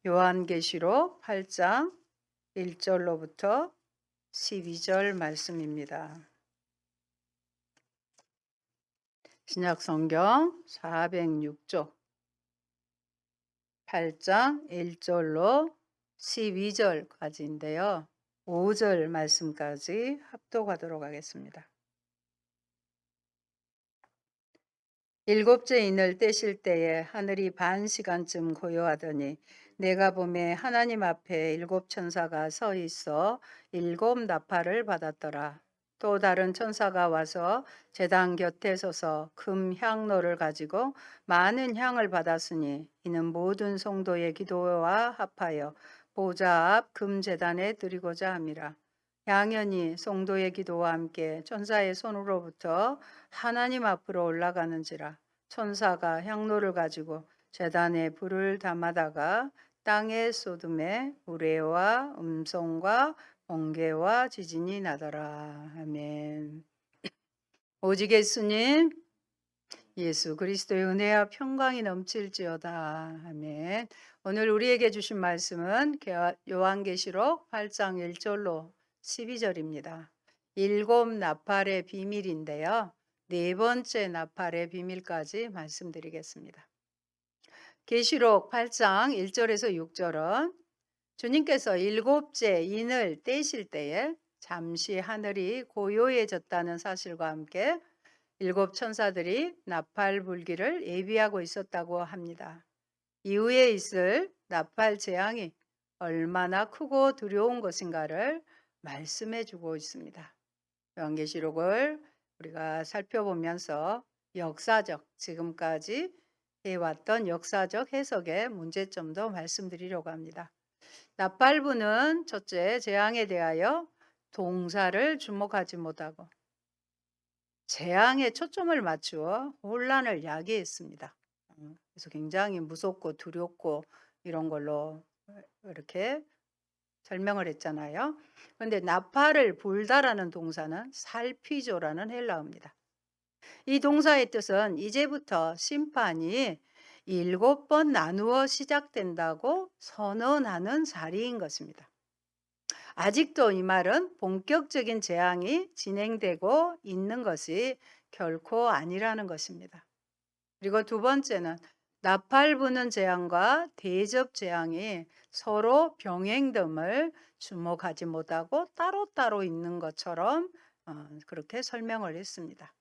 요한계시록 8장 1절로부터 12절 말씀입니다. 신약성경 406쪽 8장 1절로 12절까지인데요. 5절 말씀까지 합독하도록 하겠습니다. 일곱째 인을 떼실 때에 하늘이 반 시간쯤 고요하더니 내가 보매 하나님 앞에 일곱 천사가 서 있어 일곱 나팔을 받았더라. 또 다른 천사가 와서 제단 곁에 서서 금 향로를 가지고 많은 향을 받았으니 이는 모든 성도의 기도와 합하여 보좌 앞 금 제단에 드리고자 함이라. 양연히 성도의 기도와 함께 천사의 손으로부터 하나님 앞으로 올라가는지라. 천사가 향로를 가지고 제단에 불을 담아다가 땅에 쏟음에 우레와 음성과 번개와 지진이 나더라. 아멘. 오직 예수님 예수 그리스도의 은혜와 평강이 넘칠지어다. 아멘. 오늘 우리에게 주신 말씀은 요한계시록 8장 1절로 12절입니다. 일곱 나팔의 비밀인데요. 네 번째 나팔의 비밀까지 말씀드리겠습니다. 계시록 8장 1절에서 6절은 주님께서 일곱째 인을 떼실 때에 잠시 하늘이 고요해졌다는 사실과 함께 일곱 천사들이 나팔 불기를 예비하고 있었다고 합니다. 이후에 있을 나팔 재앙이 얼마나 크고 두려운 것인가를 말씀해 주고 있습니다. 요한계시록을 우리가 살펴보면서 역사적, 지금까지 해왔던 역사적 해석의 문제점도 말씀드리려고 합니다. 나팔부는 첫째, 재앙에 대하여 동사를 주목하지 못하고 재앙에 초점을 맞추어 혼란을 야기했습니다. 그래서 굉장히 무섭고 두렵고 이런 걸로 이렇게 설명을 했잖아요. 그런데 나팔을 불다라는 동사는 살피조라는 헬라어입니다. 이 동사의 뜻은 이제부터 심판이 7번 나누어 시작된다고 선언하는 자리인 것입니다. 아직도 이 말은 본격적인 재앙이 진행되고 있는 것이 결코 아니라는 것입니다. 그리고 두 번째는 나팔 부는 재앙과 대접 재앙이 서로 병행됨을 주목하지 못하고 따로따로 있는 것처럼 그렇게 설명을 했습니다.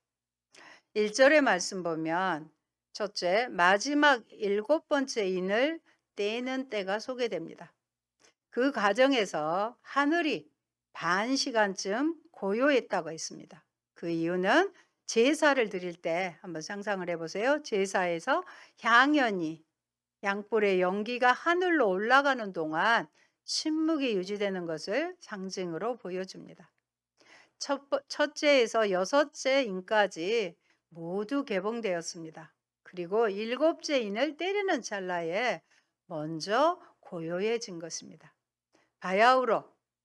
1절의 말씀 보면 첫째, 마지막 7번째 인을 떼는 때가 소개됩니다. 그 과정에서 하늘이 반 시간쯤 고요했다고 했습니다. 그 이유는 제사를 드릴 때 한번 상상을 해보세요. 제사에서 향연이 양불의 연기가 하늘로 올라가는 동안 침묵이 유지되는 것을 상징으로 보여줍니다. 첫째에서 여섯째 인까지 모두 개봉되었습니다. 그리고 일곱째 인을 때리는 찰나에 먼저 고요해진 것입니다. 바야흐로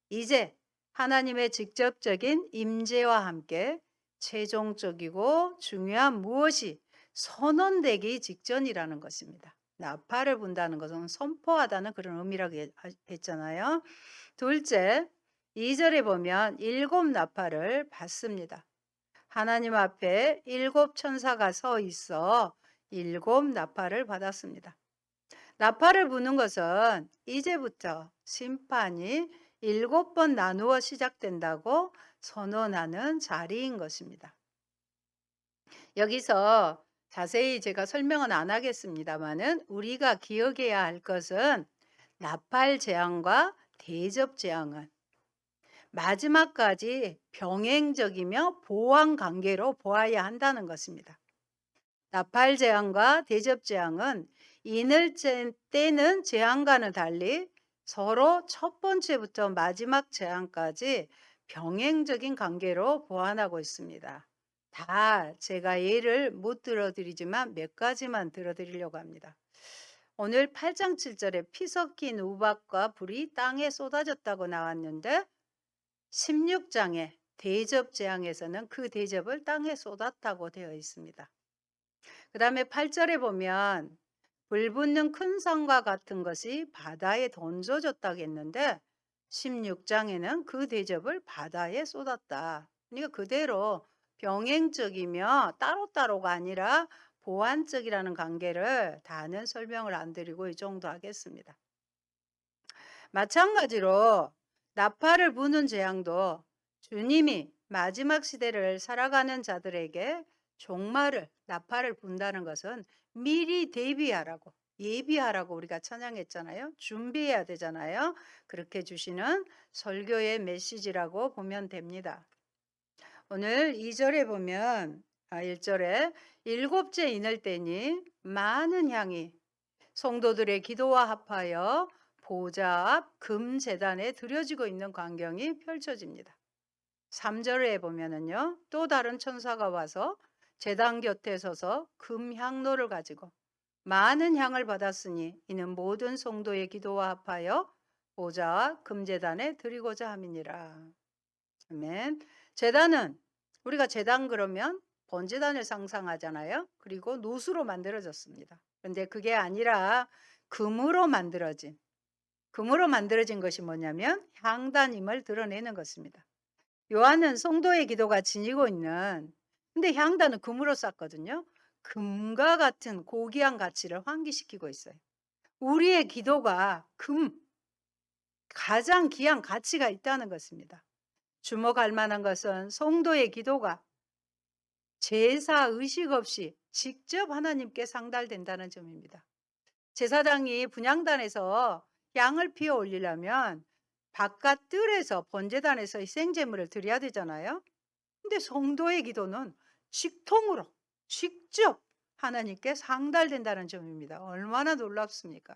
이제 하나님의 직접적인 임재와 함께 최종적이고 중요한 무엇이 선언되기 직전이라는 것입니다. 나팔을 분다는 것은 선포하다는 그런 의미라고 했잖아요. 둘째, 2절에 보면 일곱 나팔을 받습니다. 하나님 앞에 일곱 천사가 서 있어 일곱 나팔을 받았습니다. 나팔을 부는 것은 이제부터 심판이 7번 나누어 시작된다고 선언하는 자리인 것입니다. 여기서 자세히 제가 설명은 안 하겠습니다만은 우리가 기억해야 할 것은 나팔 재앙과 대접 재앙은 마지막까지 병행적이며 보완 관계로 보아야 한다는 것입니다. 나팔 재앙과 대접 재앙은 인을 떼는 재앙과는 달리 서로 첫 번째부터 마지막 재앙까지 병행적인 관계로 보완하고 있습니다. 다 제가 예를 못 들어드리지만 몇 가지만 들어드리려고 합니다. 오늘 8장 7절에 피 섞인 우박과 불이 땅에 쏟아졌다고 나왔는데 16장에 대접 재앙에서는 그 대접을 땅에 쏟았다고 되어 있습니다. 그 다음에 8절에 보면 불붙는 큰 산과 같은 것이 바다에 던져졌다겠는데 16장에는 그 대접을 바다에 쏟았다. 그러니까 그대로 병행적이며 따로따로가 아니라 보완적이라는 관계를 다는 설명을 안 드리고 이 정도 하겠습니다. 마찬가지로 나팔을 부는 재앙도 주님이 마지막 시대를 살아가는 자들에게 종말을 나팔을 분다는 것은 미리 대비하라고 예비하라고 우리가 찬양했잖아요. 준비해야 되잖아요. 그렇게 주시는 설교의 메시지라고 보면 됩니다. 오늘 2절에 보면 1절에 일곱째 인을 때니 많은 향이 성도들의 기도와 합하여 보좌 앞 금제단에 드려지고 있는 광경이 펼쳐집니다. 3절에 보면은요, 또 다른 천사가 와서 제단 곁에 서서 금향로를 가지고 많은 향을 받았으니 이는 모든 성도의 기도와 합하여 보좌와 금제단에 드리고자 함이니라. 아멘. 제단은 우리가 제단 그러면 번제단을 상상하잖아요. 그리고 노수로 만들어졌습니다. 그런데 그게 아니라 금으로 만들어진 것이 뭐냐면 향단임을 드러내는 것입니다. 요한은 성도의 기도가 지니고 있는 근데 향단은 금으로 쌌거든요. 금과 같은 고귀한 가치를 환기시키고 있어요. 우리의 기도가 가장 귀한 가치가 있다는 것입니다. 주목할 만한 것은 성도의 기도가 제사 의식 없이 직접 하나님께 상달된다는 점입니다. 제사장이 분향단에서 향을 피워 올리려면 바깥 뜰에서 번제단에서 희생제물을 드려야 되잖아요. 근데 성도의 기도는 직통으로 직접 하나님께 상달된다는 점입니다. 얼마나 놀랍습니까?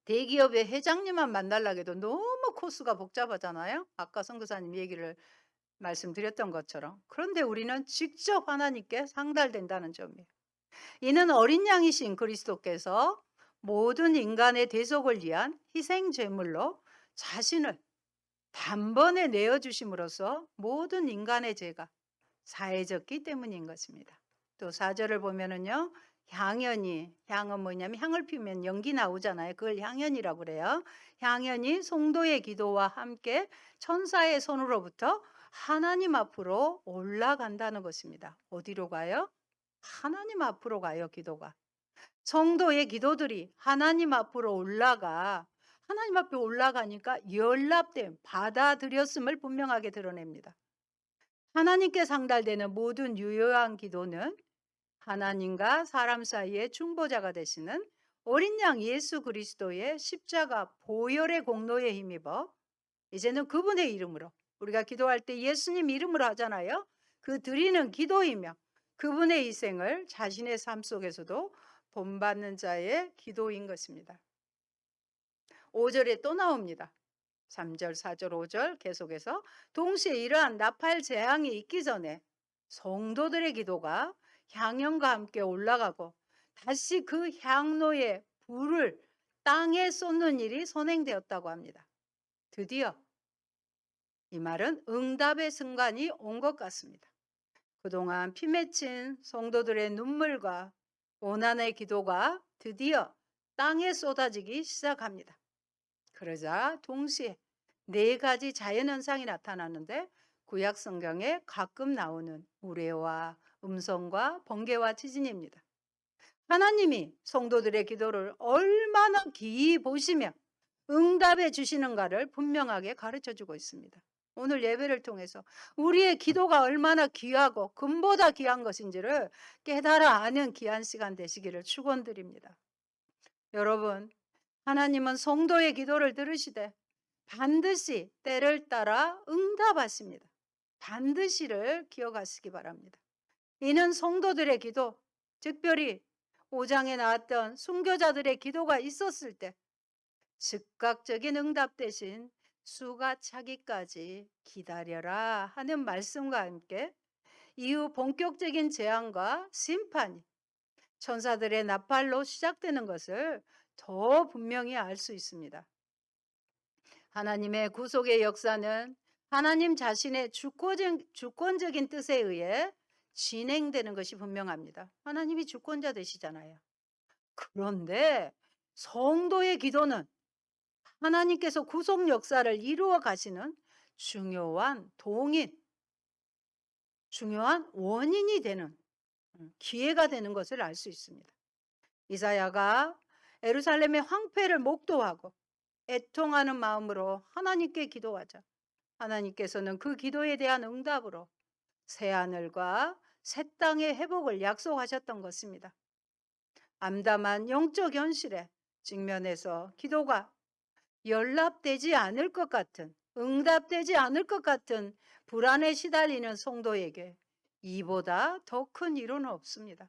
대기업의 회장님만 만나려고 해도 너무 코스가 복잡하잖아요. 아까 선교사님 얘기를 말씀드렸던 것처럼. 그런데 우리는 직접 하나님께 상달된다는 점이에요. 이는 어린 양이신 그리스도께서 모든 인간의 대속을 위한 희생 제물로 자신을 단번에 내어주심으로써 모든 인간의 죄가 사해졌기 때문인 것입니다. 또 4절을 보면은요. 향은 뭐냐면 향을 피우면 연기 나오잖아요. 그걸 향연이라고 그래요. 향연이 성도의 기도와 함께 천사의 손으로부터 하나님 앞으로 올라간다는 것입니다. 어디로 가요? 하나님 앞으로 가요, 기도가. 성도의 기도들이 하나님 앞으로 하나님 앞에 올라가니까 연락됨, 받아들였음을 분명하게 드러냅니다. 하나님께 상달되는 모든 유효한 기도는 하나님과 사람 사이의 중보자가 되시는 어린 양 예수 그리스도의 십자가 보혈의 공로에 힘입어 이제는 그분의 이름으로 우리가 기도할 때 예수님 이름으로 하잖아요. 그 드리는 기도이며 그분의 희생을 자신의 삶 속에서도 본받는 자의 기도인 것입니다. 5절에 또 나옵니다. 3절, 4절, 5절 계속해서 동시에 이러한 나팔 재앙이 있기 전에 성도들의 기도가 향연과 함께 올라가고 다시 그 향로의 불을 땅에 쏟는 일이 선행되었다고 합니다. 드디어 이 말은 응답의 순간이 온 것 같습니다. 그동안 피 맺힌 성도들의 눈물과 고난의 기도가 드디어 땅에 쏟아지기 시작합니다. 그러자 동시에 4가지 자연현상이 나타나는데 구약 성경에 가끔 나오는 우레와 음성과 번개와 지진입니다. 하나님이 성도들의 기도를 얼마나 기이 보시며 응답해 주시는가를 분명하게 가르쳐주고 있습니다. 오늘 예배를 통해서 우리의 기도가 얼마나 귀하고 금보다 귀한 것인지를 깨달아 아는 귀한 시간 되시기를 축원드립니다. 여러분, 하나님은 성도의 기도를 들으시되 반드시 때를 따라 응답하십니다. 반드시를 기억하시기 바랍니다. 이는 성도들의 기도, 특별히 5장에 나왔던 순교자들의 기도가 있었을 때 즉각적인 응답 대신 수가 차기까지 기다려라 하는 말씀과 함께 이후 본격적인 재앙과 심판이 천사들의 나팔로 시작되는 것을 더 분명히 알 수 있습니다. 하나님의 구속의 역사는 하나님 자신의 주권적인 뜻에 의해 진행되는 것이 분명합니다. 하나님이 주권자 되시잖아요. 그런데 성도의 기도는 하나님께서 구속 역사를 이루어 가시는 중요한 동인, 중요한 원인이 되는 기회가 되는 것을 알 수 있습니다. 이사야가 예루살렘의 황폐를 목도하고 애통하는 마음으로 하나님께 기도하자 하나님께서는 그 기도에 대한 응답으로 새 하늘과 새 땅의 회복을 약속하셨던 것입니다. 암담한 영적 현실에 직면해서 기도가 연락되지 않을 것 같은, 응답되지 않을 것 같은 불안에 시달리는 성도에게 이보다 더 큰 위로는 없습니다.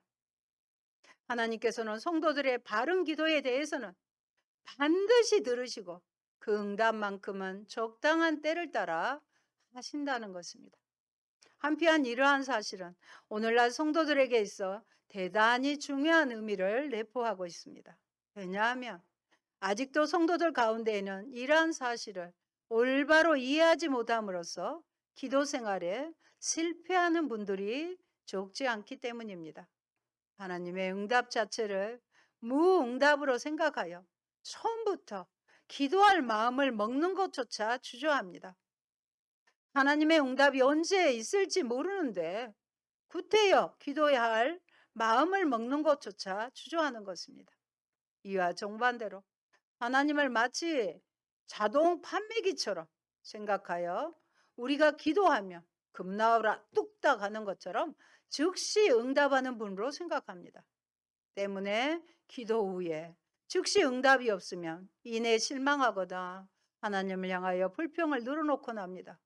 하나님께서는 성도들의 바른 기도에 대해서는 반드시 들으시고 그 응답만큼은 적당한 때를 따라 하신다는 것입니다. 한편 이러한 사실은 오늘날 성도들에게 있어 대단히 중요한 의미를 내포하고 있습니다. 왜냐하면 아직도 성도들 가운데에는 이러한 사실을 올바로 이해하지 못함으로써 기도 생활에 실패하는 분들이 적지 않기 때문입니다. 하나님의 응답 자체를 무응답으로 생각하여 처음부터 기도할 마음을 먹는 것조차 주저합니다. 하나님의 응답이 언제 있을지 모르는데 구태여 기도해야 할 마음을 먹는 것조차 주저하는 것입니다. 이와 정반대로 하나님을 마치 자동 판매기처럼 생각하여 우리가 기도하며 금나오라 뚝딱 하는 것처럼 즉시 응답하는 분으로 생각합니다. 때문에 기도 후에 즉시 응답이 없으면 이내 실망하거나 하나님을 향하여 불평을 늘어놓곤 합니다.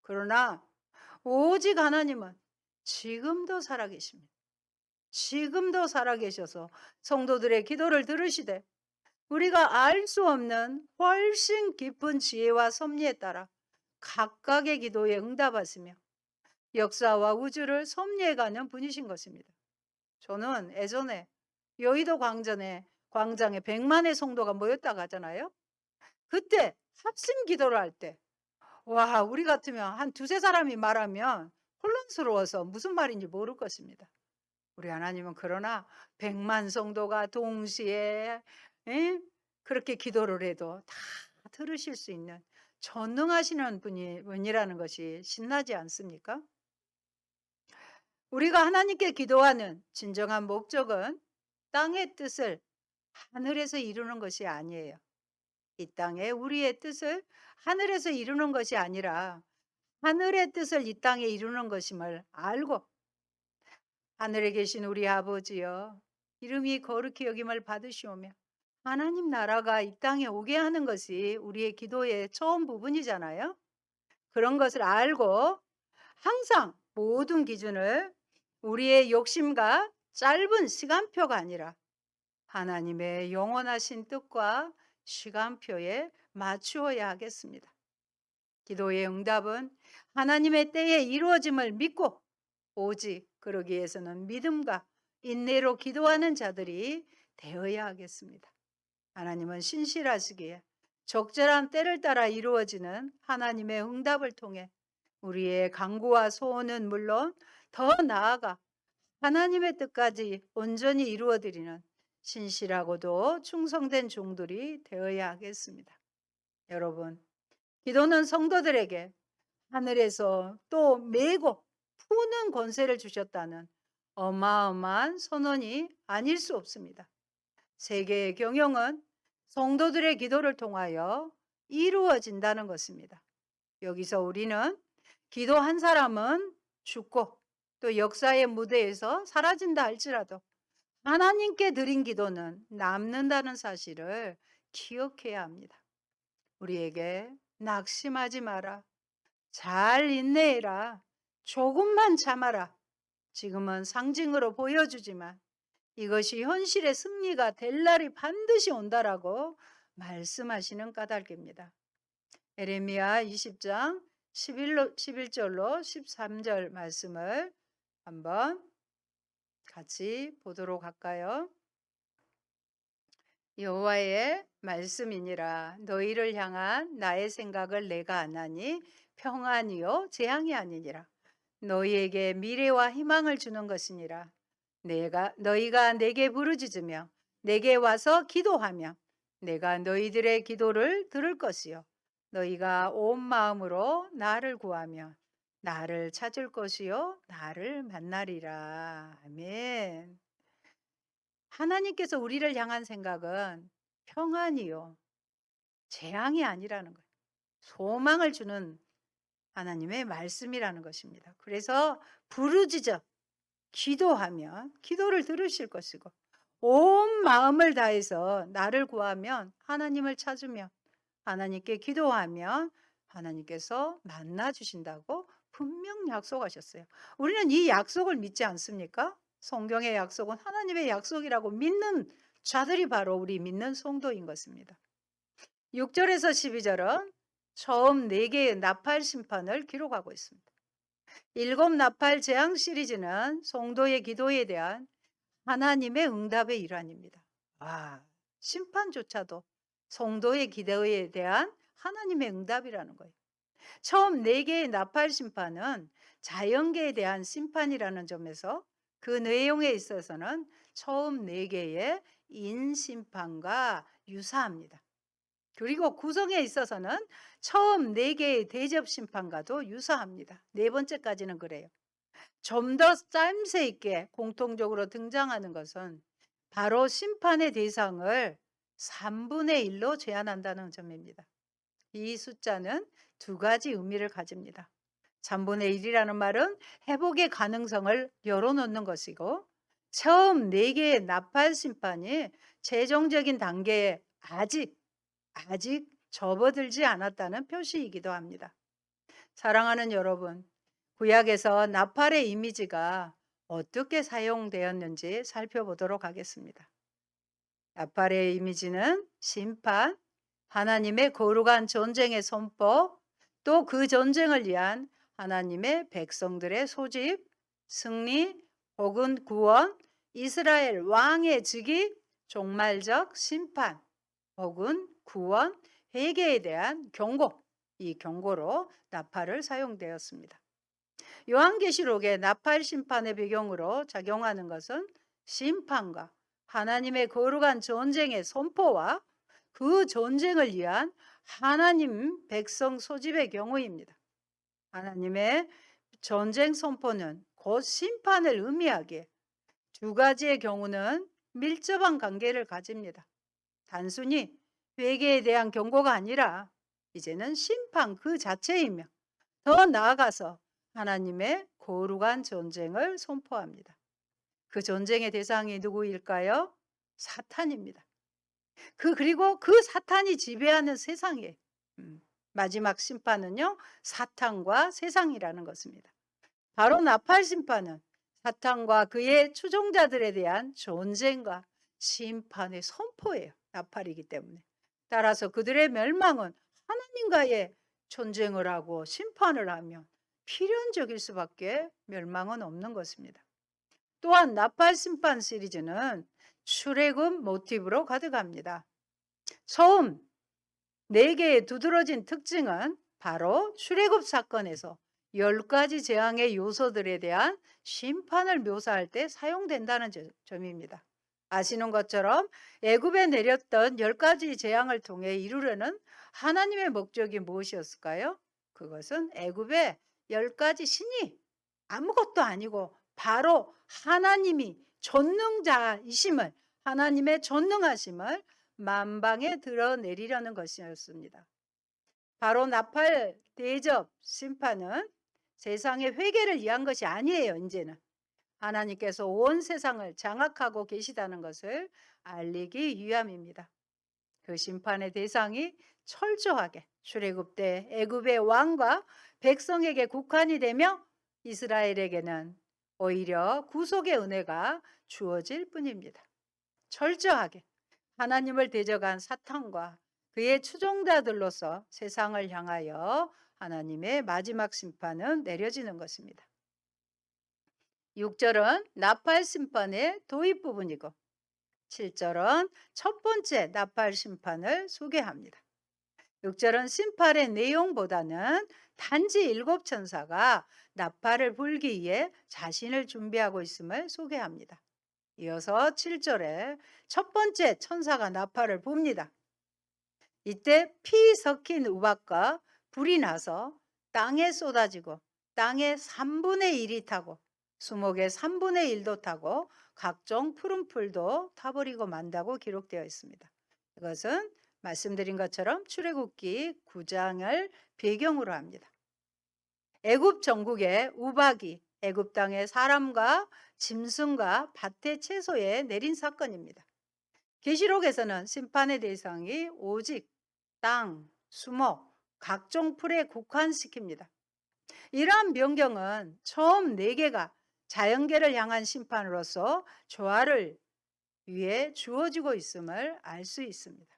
그러나 오직 하나님은 지금도 살아계십니다. 지금도 살아계셔서 성도들의 기도를 들으시되 우리가 알 수 없는 훨씬 깊은 지혜와 섭리에 따라 각각의 기도에 응답하시며 역사와 우주를 섭리해가는 분이신 것입니다. 저는 예전에 여의도 광장에 100만의 성도가 모였다고 하잖아요. 그때 합심 기도를 할 때 와, 우리 같으면 한 두세 사람이 말하면 혼란스러워서 무슨 말인지 모를 것입니다. 우리 하나님은 그러나 100만 성도가 동시에 그렇게 기도를 해도 다 들으실 수 있는 전능하시는 분이라는 것이 신나지 않습니까? 우리가 하나님께 기도하는 진정한 목적은 땅의 뜻을 하늘에서 이루는 것이 아니에요. 이 땅에 우리의 뜻을 하늘에서 이루는 것이 아니라 하늘의 뜻을 이 땅에 이루는 것임을 알고 하늘에 계신 우리 아버지여 이름이 거룩히 여김을 받으시오며 하나님 나라가 이 땅에 오게 하는 것이 우리의 기도의 처음 부분이잖아요. 그런 것을 알고 항상 모든 기준을 우리의 욕심과 짧은 시간표가 아니라 하나님의 영원하신 뜻과 시간표에 맞추어야 하겠습니다. 기도의 응답은 하나님의 때에 이루어짐을 믿고 오직 그러기 위해서는 믿음과 인내로 기도하는 자들이 되어야 하겠습니다. 하나님은 신실하시기에 적절한 때를 따라 이루어지는 하나님의 응답을 통해 우리의 간구와 소원은 물론 더 나아가 하나님의 뜻까지 온전히 이루어드리는 신실하고도 충성된 종들이 되어야 하겠습니다. 여러분, 기도는 성도들에게 하늘에서 또 메고 푸는 권세를 주셨다는 어마어마한 선언이 아닐 수 없습니다. 세계의 경영은 성도들의 기도를 통하여 이루어진다는 것입니다. 여기서 우리는 기도 한 사람은 죽고 또 역사의 무대에서 사라진다 할지라도 하나님께 드린 기도는 남는다는 사실을 기억해야 합니다. 우리에게 낙심하지 마라. 잘 인내해라. 조금만 참아라. 지금은 상징으로 보여주지만 이것이 현실의 승리가 될 날이 반드시 온다라고 말씀하시는 까닭입니다. 에레미야 20장 11절로 13절 말씀을 한번 같이 보도록 할까요? 여호와의 말씀이니라. 너희를 향한 나의 생각을 내가 아나니 평안이요 재앙이 아니니라. 너희에게 미래와 희망을 주는 것이니라. 너희가 내게 부르짖으며 내게 와서 기도하면 내가 너희들의 기도를 들을 것이요 너희가 온 마음으로 나를 구하면 나를 찾을 것이요 나를 만나리라. 아멘. 하나님께서 우리를 향한 생각은 평안이요 재앙이 아니라는 거예요. 소망을 주는 하나님의 말씀이라는 것입니다. 그래서 부르짖어 기도하면 기도를 들으실 것이고 온 마음을 다해서 나를 구하면 하나님을 찾으며 하나님께 기도하면 하나님께서 만나 주신다고 분명 약속하셨어요. 우리는 이 약속을 믿지 않습니까? 성경의 약속은 하나님의 약속이라고 믿는 자들이 바로 우리 믿는 성도인 것입니다. 6절에서 12절은 처음 4개의 나팔 심판을 기록하고 있습니다. 7 나팔 재앙 시리즈는 성도의 기도에 대한 하나님의 응답의 일환입니다. 심판조차도 성도의 기도에 대한 하나님의 응답이라는 거예요. 처음 4개의 나팔 심판은 자연계에 대한 심판이라는 점에서 그 내용에 있어서는 처음 4개의 인심판과 유사합니다. 그리고 구성에 있어서는 처음 4개의 대접 심판과도 유사합니다. 4번째까지는 그래요. 좀 더 짜임새 있게 공통적으로 등장하는 것은 바로 심판의 대상을 3분의 1로 제한한다는 점입니다. 이 숫자는 2가지 의미를 가집니다. 3분의 1이라는 말은 회복의 가능성을 열어놓는 것이고 처음 4개의 나팔 심판이 최종적인 단계에 아직 접어들지 않았다는 표시이기도 합니다. 사랑하는 여러분, 구약에서 나팔의 이미지가 어떻게 사용되었는지 살펴보도록 하겠습니다. 나팔의 이미지는 심판, 하나님의 거룩한 전쟁의 선포, 또 그 전쟁을 위한 하나님의 백성들의 소집, 승리 혹은 구원, 이스라엘 왕의 즉위, 종말적 심판 혹은 구원, 회개에 대한 경고, 이 경고로 나팔을 사용되었습니다. 요한계시록의 나팔 심판의 배경으로 작용하는 것은 심판과 하나님의 거룩한 전쟁의 선포와 그 전쟁을 위한 하나님 백성 소집의 경우입니다. 하나님의 전쟁 선포는 곧 심판을 의미하기에 2가지의 경우는 밀접한 관계를 가집니다. 단순히 회개에 대한 경고가 아니라 이제는 심판 그 자체이며 더 나아가서 하나님의 거룩한 전쟁을 선포합니다. 그 전쟁의 대상이 누구일까요? 사탄입니다. 그리고 그 사탄이 지배하는 세상이에요. 마지막 심판은요, 사탄과 세상이라는 것입니다. 바로 나팔 심판은 사탄과 그의 추종자들에 대한 전쟁과 심판의 선포예요. 나팔이기 때문에. 따라서 그들의 멸망은 하나님과의 전쟁을 하고 심판을 하면 필연적일 수밖에 멸망은 없는 것입니다. 또한 나팔 심판 시리즈는 출애굽 모티브로 가득합니다. 처음 4개의 두드러진 특징은 바로 출애굽 사건에서 10가지 재앙의 요소들에 대한 심판을 묘사할 때 사용된다는 점입니다. 아시는 것처럼 애굽에 내렸던 10가지 재앙을 통해 이루려는 하나님의 목적이 무엇이었을까요? 그것은 애굽의 10가지 신이 아무것도 아니고 바로 하나님이 전능자이심을, 하나님의 전능하심을 만방에 드러내리려는 것이었습니다. 바로 나팔 대접 심판은 세상의 회개를 위한 것이 아니에요. 이제는 하나님께서 온 세상을 장악하고 계시다는 것을 알리기 위함입니다. 그 심판의 대상이 철저하게 출애굽 때 애굽의 왕과 백성에게 국한이 되며 이스라엘에게는 오히려 구속의 은혜가 주어질 뿐입니다. 철저하게 하나님을 대적한 사탄과 그의 추종자들로서 세상을 향하여 하나님의 마지막 심판은 내려지는 것입니다. 6절은 나팔 심판의 도입 부분이고 7절은 첫 번째 나팔 심판을 소개합니다. 6절은 심판의 내용보다는 단지 7천사가 나팔을 불기 위해 자신을 준비하고 있음을 소개합니다. 이어서 7절에 첫 번째 천사가 나팔을 붑니다. 이때 피 섞인 우박과 불이 나서 땅에 쏟아지고 땅의 3분의 1이 타고 수목의 3분의 1도 타고 각종 푸른 풀도 타버리고 만다고 기록되어 있습니다. 이것은 말씀드린 것처럼 출애굽기 9장을 배경으로 합니다. 애굽 전국에 우박이 애굽 땅의 사람과 짐승과 밭의 채소에 내린 사건입니다. 계시록에서는 심판의 대상이 오직 땅, 수목, 각종 풀에 국한시킵니다. 이러한 변경은 처음 4개가 자연계를 향한 심판으로서 조화를 위해 주어지고 있음을 알 수 있습니다.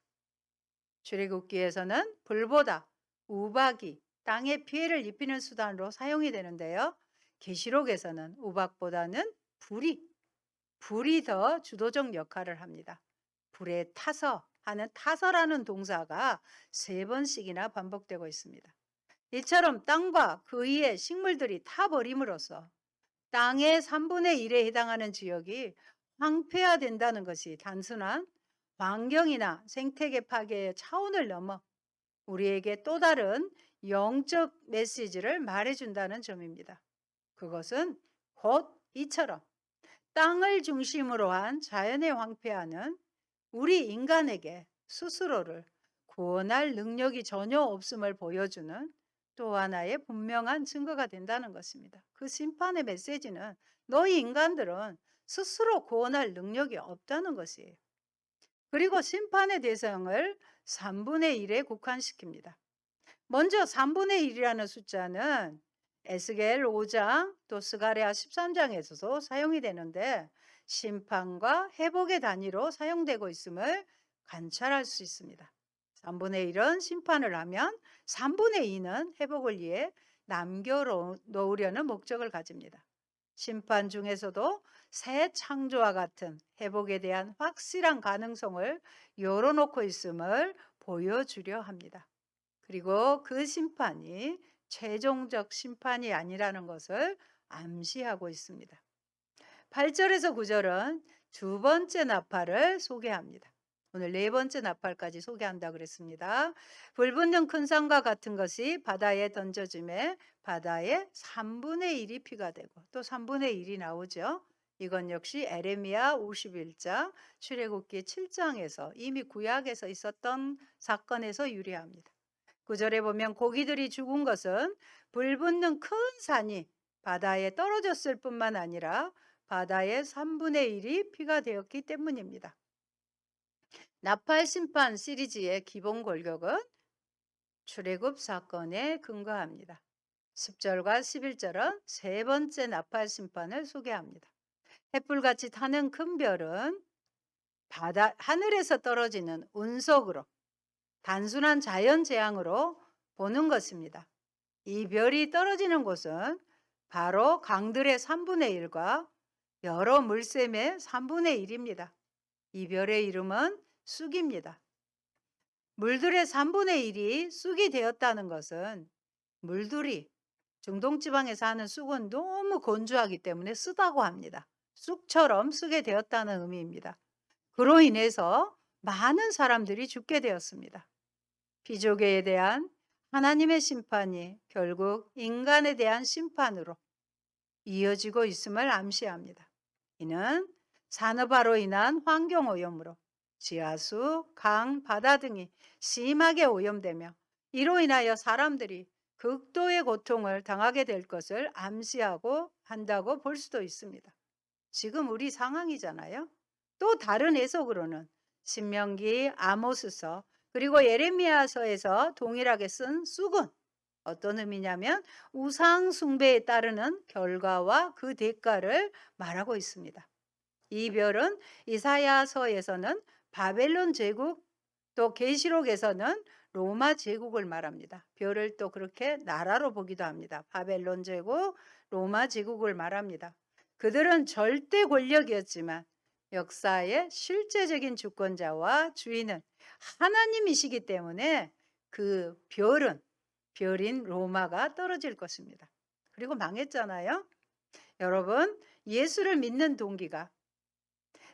출애굽기에서는 불보다 우박이 땅에 피해를 입히는 수단으로 사용이 되는데요. 계시록에서는 우박보다는 불이 더 주도적 역할을 합니다. 불에 타서 하는 타서라는 동사가 3번씩이나 반복되고 있습니다. 이처럼 땅과 그 위에 식물들이 타버림으로써 땅의 3분의 1에 해당하는 지역이 황폐화된다는 것이 단순한 환경이나 생태계 파괴의 차원을 넘어 우리에게 또 다른 영적 메시지를 말해준다는 점입니다. 그것은 곧 이처럼 땅을 중심으로 한 자연의 황폐화는 우리 인간에게 스스로를 구원할 능력이 전혀 없음을 보여주는 또 하나의 분명한 증거가 된다는 것입니다. 그 심판의 메시지는 너희 인간들은 스스로 구원할 능력이 없다는 것이에요. 그리고 심판의 대상을 3분의 1에 국한시킵니다. 먼저 3분의 1이라는 숫자는 에스겔 5장 또 스가랴 13장에서도 사용이 되는데 심판과 회복의 단위로 사용되고 있음을 관찰할 수 있습니다. 3분의 1은 심판을 하면 3분의 2는 회복을 위해 남겨놓으려는 목적을 가집니다. 심판 중에서도 새 창조와 같은 회복에 대한 확실한 가능성을 열어놓고 있음을 보여주려 합니다. 그리고 그 심판이 최종적 심판이 아니라는 것을 암시하고 있습니다. 8절에서 9절은 두 번째 나팔을 소개합니다. 오늘 네 번째 나팔까지 소개한다 그랬습니다. 불붙는 큰 산과 같은 것이 바다에 던져짐에 바다의 3분의 1이 피가 되고 또 3분의 1이 나오죠. 이건 역시 에레미야 51장, 출애굽기 7장에서 이미 구약에서 있었던 사건에서 유래합니다. 9절에 보면 고기들이 죽은 것은 불붙는 큰 산이 바다에 떨어졌을 뿐만 아니라 바다의 3분의 1이 피가 되었기 때문입니다. 나팔 심판 시리즈의 기본 골격은 출애굽 사건에 근거합니다. 10절과 11절은 세 번째 나팔 심판을 소개합니다. 햇불같이 타는 큰 별은 하늘에서 떨어지는 운석으로 단순한 자연 재앙으로 보는 것입니다. 이 별이 떨어지는 곳은 바로 강들의 3분의 1과 여러 물샘의 3분의 1입니다. 이 별의 이름은 쑥입니다. 물들의 3분의 1이 쑥이 되었다는 것은 물들이 중동지방에 사는 쑥은 너무 건조하기 때문에 쓰다고 합니다. 쑥처럼 쓰게 되었다는 의미입니다. 그로 인해서 많은 사람들이 죽게 되었습니다. 피조계에 대한 하나님의 심판이 결국 인간에 대한 심판으로 이어지고 있음을 암시합니다. 이는 산업화로 인한 환경오염으로 지하수, 강, 바다 등이 심하게 오염되며 이로 인하여 사람들이 극도의 고통을 당하게 될 것을 암시하고 한다고 볼 수도 있습니다. 지금 우리 상황이잖아요. 또 다른 해석으로는 신명기, 아모스서 그리고 예레미야서에서 동일하게 쓴 쑥은 어떤 의미냐면 우상 숭배에 따르는 결과와 그 대가를 말하고 있습니다. 이 별은 이사야서에서는 바벨론 제국 또 계시록에서는 로마 제국을 말합니다. 별을 또 그렇게 나라로 보기도 합니다. 바벨론 제국, 로마 제국을 말합니다. 그들은 절대 권력이었지만 역사의 실제적인 주권자와 주인은 하나님이시기 때문에 그 별인 로마가 떨어질 것입니다. 그리고 망했잖아요. 여러분, 예수를 믿는 동기가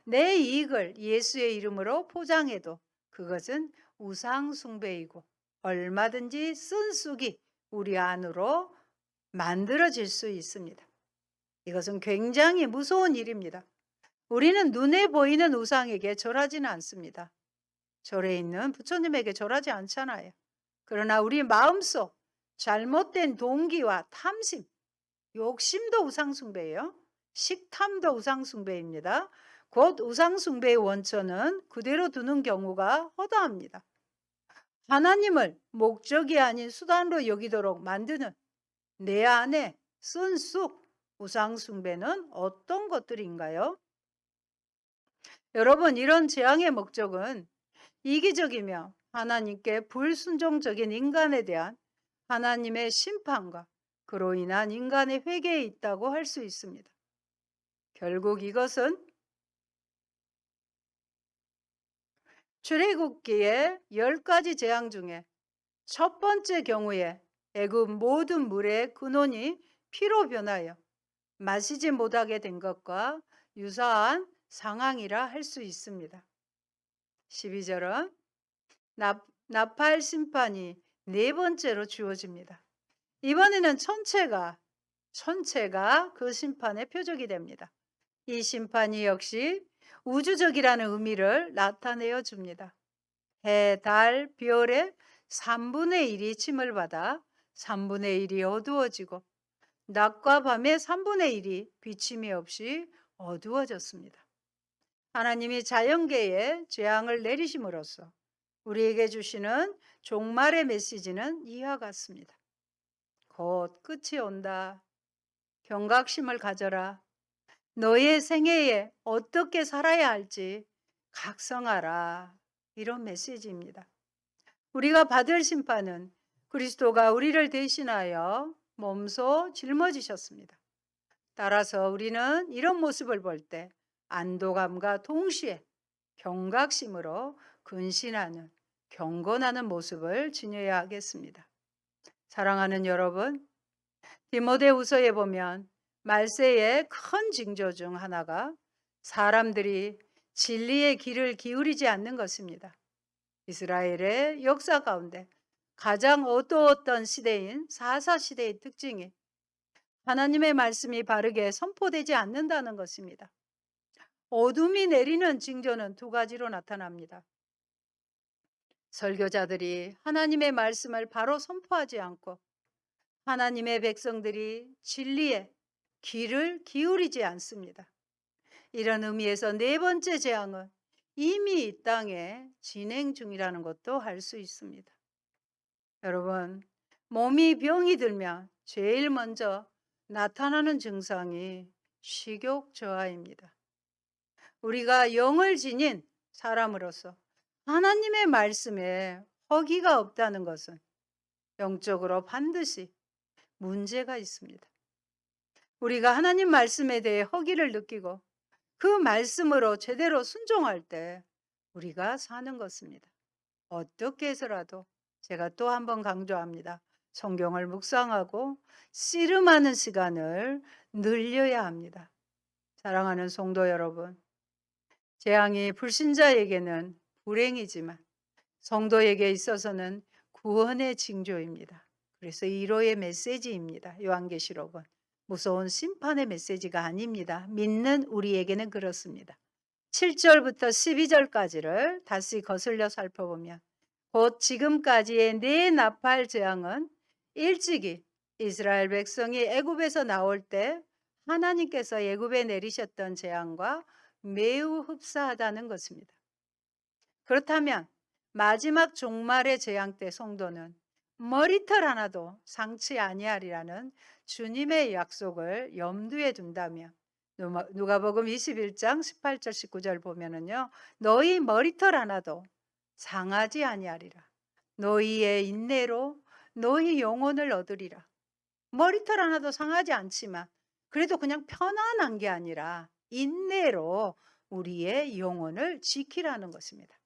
내 이익을 예수의 이름으로 포장해도 그것은 우상 숭배이고 얼마든지 쓴쑥이 우리 안으로 만들어질 수 있습니다. 이것은 굉장히 무서운 일입니다. 우리는 눈에 보이는 우상에게 절하지는 않습니다. 절에 있는 부처님에게 절하지 않잖아요. 그러나 우리 마음속 잘못된 동기와 탐심, 욕심도 우상숭배예요. 식탐도 우상숭배입니다. 곧 우상숭배의 원천은 그대로 두는 경우가 허다합니다. 하나님을 목적이 아닌 수단으로 여기도록 만드는 내 안에 쓴쑥 우상숭배는 어떤 것들인가요? 여러분, 이런 재앙의 목적은 이기적이며 하나님께 불순종적인 인간에 대한 하나님의 심판과 그로 인한 인간의 회개에 있다고 할 수 있습니다. 결국 이것은 출애굽기의 10가지 재앙 중에 첫 번째 경우에 애굽 모든 물의 근원이 피로 변하여 마시지 못하게 된 것과 유사한 상황이라 할 수 있습니다. 12절은 나팔 심판이 네 번째로 주어집니다. 이번에는 천체가 그 심판의 표적이 됩니다. 이 심판이 역시 우주적이라는 의미를 나타내어 줍니다. 해, 달, 별의 3분의 1이 침을 받아 3분의 1이 어두워지고 낮과 밤의 3분의 1이 비침이 없이 어두워졌습니다. 하나님이 자연계에 재앙을 내리심으로써 우리에게 주시는 종말의 메시지는 이와 같습니다. 곧 끝이 온다. 경각심을 가져라. 너의 생애에 어떻게 살아야 할지 각성하라. 이런 메시지입니다. 우리가 받을 심판은 그리스도가 우리를 대신하여 몸소 짊어지셨습니다. 따라서 우리는 이런 모습을 볼 때 안도감과 동시에 경각심으로 근신하는, 경건하는 모습을 지녀야 하겠습니다. 사랑하는 여러분, 디모데후서에 보면 말세의 큰 징조 중 하나가 사람들이 진리의 귀를 기울이지 않는 것입니다. 이스라엘의 역사 가운데 가장 어두웠던 시대인 사사시대의 특징이 하나님의 말씀이 바르게 선포되지 않는다는 것입니다. 어둠이 내리는 징조는 두 가지로 나타납니다. 설교자들이 하나님의 말씀을 바로 선포하지 않고 하나님의 백성들이 진리에 귀를 기울이지 않습니다. 이런 의미에서 네 번째 재앙은 이미 이 땅에 진행 중이라는 것도 알 수 있습니다. 여러분, 몸이 병이 들면 제일 먼저 나타나는 증상이 식욕 저하입니다. 우리가 영을 지닌 사람으로서 하나님의 말씀에 허기가 없다는 것은 영적으로 반드시 문제가 있습니다. 우리가 하나님 말씀에 대해 허기를 느끼고 그 말씀으로 제대로 순종할 때 우리가 사는 것입니다. 어떻게 해서라도 제가 또 한 번 강조합니다. 성경을 묵상하고 씨름하는 시간을 늘려야 합니다. 사랑하는 성도 여러분, 재앙이 불신자에게는 불행이지만 성도에게 있어서는 구원의 징조입니다. 그래서 1호의 메시지입니다. 요한계시록은 무서운 심판의 메시지가 아닙니다. 믿는 우리에게는 그렇습니다. 7절부터 12절까지를 다시 거슬려 살펴보면 곧 지금까지의 네 나팔 재앙은 일찍이 이스라엘 백성이 애굽에서 나올 때 하나님께서 애굽에 내리셨던 재앙과 매우 흡사하다는 것입니다. 그렇다면 마지막 종말의 재앙 때 성도는 머리털 하나도 상치 아니하리라는 주님의 약속을 염두에 둔다면 누가복음 21장 18절 19절 보면은요, 너희 머리털 하나도 상하지 아니하리라. 너희의 인내로 너희 영혼을 얻으리라. 머리털 하나도 상하지 않지만 그래도 그냥 편안한 게 아니라 인내로 우리의 영혼을 지키라는 것입니다.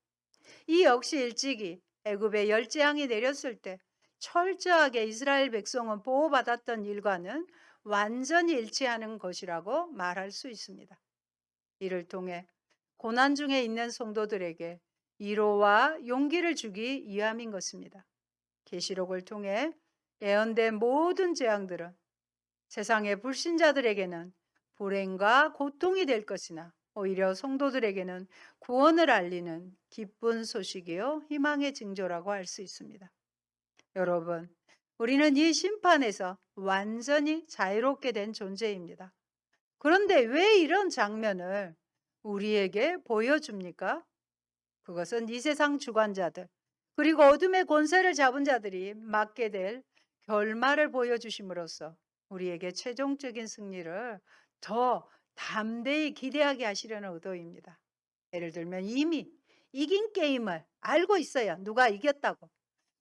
이 역시 일찍이 애굽에 열재앙이 내렸을 때 철저하게 이스라엘 백성은 보호받았던 일과는 완전히 일치하는 것이라고 말할 수 있습니다. 이를 통해 고난 중에 있는 성도들에게 위로와 용기를 주기 위함인 것입니다. 계시록을 통해 예언된 모든 재앙들은 세상의 불신자들에게는 불행과 고통이 될 것이나 오히려 성도들에게는 구원을 알리는 기쁜 소식이요 희망의 징조라고 할 수 있습니다. 여러분, 우리는 이 심판에서 완전히 자유롭게 된 존재입니다. 그런데 왜 이런 장면을 우리에게 보여줍니까? 그것은 이 세상 주관자들, 그리고 어둠의 권세를 잡은 자들이 맞게 될 결말을 보여주심으로써 우리에게 최종적인 승리를 더 담대히 기대하게 하시려는 의도입니다. 예를 들면 이미 이긴 게임을 알고 있어요. 누가 이겼다고.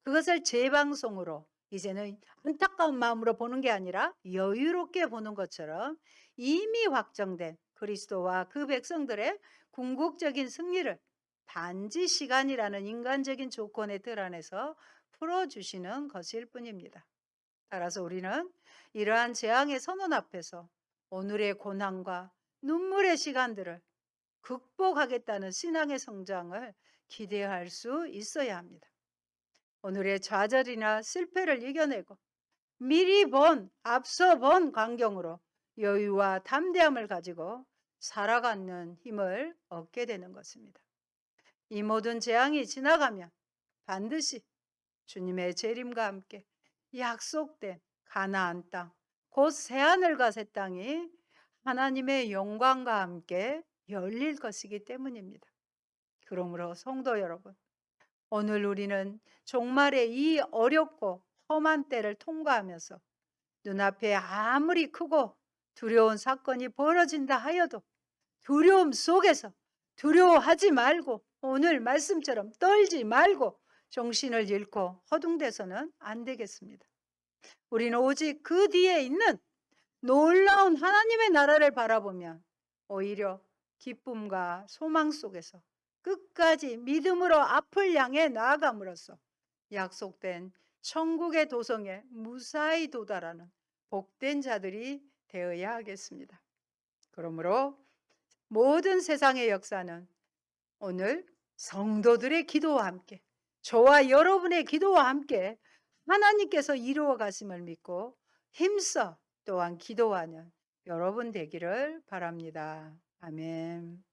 그것을 재방송으로 이제는 안타까운 마음으로 보는 게 아니라 여유롭게 보는 것처럼 이미 확정된 그리스도와 그 백성들의 궁극적인 승리를 단지 시간이라는 인간적인 조건에 들 안에서 풀어주시는 것일 뿐입니다. 따라서 우리는 이러한 재앙의 선언 앞에서 오늘의 고난과 눈물의 시간들을 극복하겠다는 신앙의 성장을 기대할 수 있어야 합니다. 오늘의 좌절이나 실패를 이겨내고 미리 앞서 본 광경으로 여유와 담대함을 가지고 살아가는 힘을 얻게 되는 것입니다. 이 모든 재앙이 지나가면 반드시 주님의 재림과 함께 약속된 가나안 땅, 곧 새하늘과 새 땅이 하나님의 영광과 함께 열릴 것이기 때문입니다. 그러므로 성도 여러분, 오늘 우리는 종말의 이 어렵고 험한 때를 통과하면서 눈앞에 아무리 크고 두려운 사건이 벌어진다 하여도 두려움 속에서 두려워하지 말고 오늘 말씀처럼 떨지 말고 정신을 잃고 허둥대서는 안 되겠습니다. 우리는 오직 그 뒤에 있는 놀라운 하나님의 나라를 바라보면 오히려 기쁨과 소망 속에서 끝까지 믿음으로 앞을 향해 나아감으로써 약속된 천국의 도성에 무사히 도달하는 복된 자들이 되어야 하겠습니다. 그러므로 모든 세상의 역사는 오늘 성도들의 기도와 함께 저와 여러분의 기도와 함께 하나님께서 이루어 가심을 믿고 힘써 또한 기도하는 여러분 되기를 바랍니다. 아멘.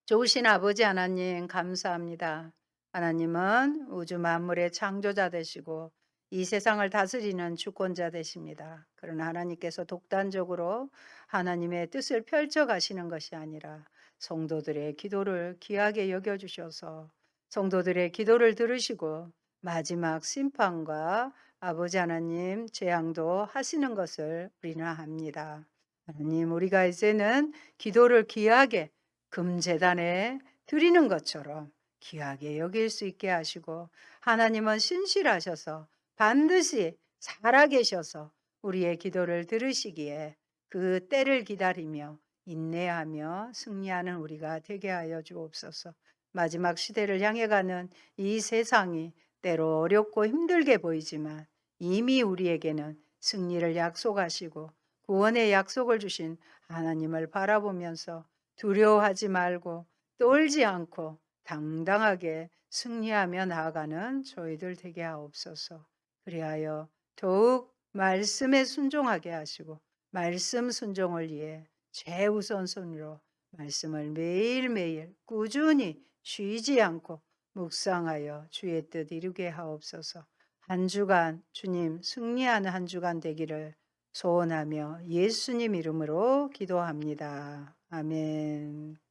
좋으신 아버지 하나님 감사합니다. 하나님은 우주 만물의 창조자 되시고 이 세상을 다스리는 주권자 되십니다. 그러나 하나님께서 독단적으로 하나님의 뜻을 펼쳐 가시는 것이 아니라 성도들의 기도를 귀하게 여겨 주셔서 성도들의 기도를 들으시고 마지막 심판과 아버지 하나님 재앙도 하시는 것을 우리는 압니다. 하나님, 우리가 이제는 기도를 귀하게 금제단에 드리는 것처럼 귀하게 여길 수 있게 하시고, 하나님은 신실하셔서 반드시 살아계셔서 우리의 기도를 들으시기에 그 때를 기다리며 인내하며 승리하는 우리가 되게 하여 주옵소서. 마지막 시대를 향해 가는 이 세상이 때로 어렵고 힘들게 보이지만 이미 우리에게는 승리를 약속하시고 구원의 약속을 주신 하나님을 바라보면서 두려워하지 말고 떨지 않고 당당하게 승리하며 나아가는 저희들 되게 하옵소서. 그리하여 더욱 말씀에 순종하게 하시고 말씀 순종을 위해 최우선순위로 말씀을 매일매일 꾸준히 쉬지 않고 묵상하여 주의 뜻 이루게 하옵소서. 한 주간 주님 승리하는 한 주간 되기를 소원하며 예수님 이름으로 기도합니다. 아멘.